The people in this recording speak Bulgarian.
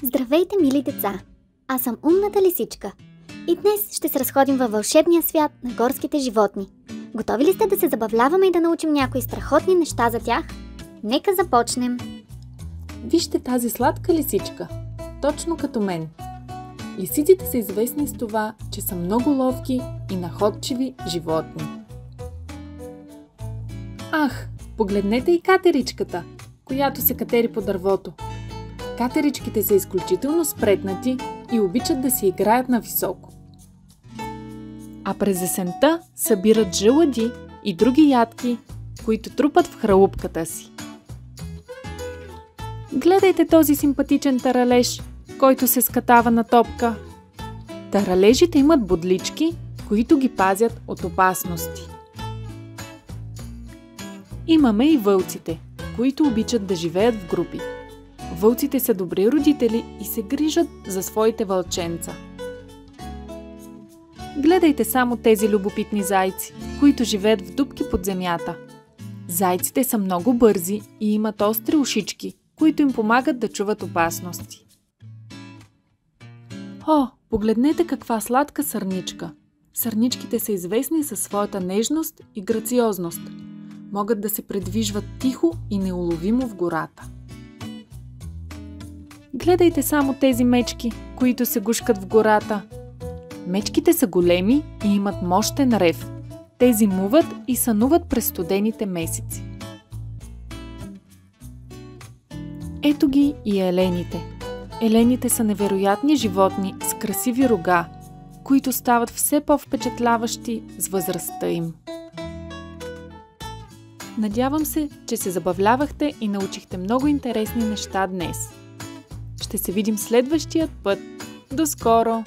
Здравейте, мили деца! Аз съм умната лисичка. И днес ще се разходим във вълшебния свят на горските животни. Готови ли сте да се забавляваме и да научим някои страхотни неща за тях? Нека започнем! Вижте тази сладка лисичка, точно като мен. Лисиците са известни с това, че са много ловки и находчиви животни. Ах, погледнете и катеричката, която се катери по дървото. Катеричките са изключително спретнати и обичат да си играят на високо. А през есента събират жълъди и други ядки, които трупат в хралупката си. Гледайте този симпатичен таралеж, който се скатава на топка. Таралежите имат бодлички, които ги пазят от опасности. Имаме и вълците, които обичат да живеят в групи. Вълците са добри родители и се грижат за своите вълченца. Гледайте само тези любопитни зайци, които живеят в дупки под земята. Зайците са много бързи и имат остри ушички, които им помагат да чуват опасности. О, погледнете каква сладка сърничка! Сърничките са известни със своята нежност и грациозност. Могат да се придвижват тихо и неуловимо в гората. Гледайте само тези мечки, които се гушкат в гората. Мечките са големи и имат мощен рев. Те зимуват и сънуват през студените месеци. Ето ги и елените. Елените са невероятни животни с красиви рога, които стават все по-впечатляващи с възрастта им. Надявам се, че се забавлявахте и научихте много интересни неща днес. Ще се видим следващият път. До скоро!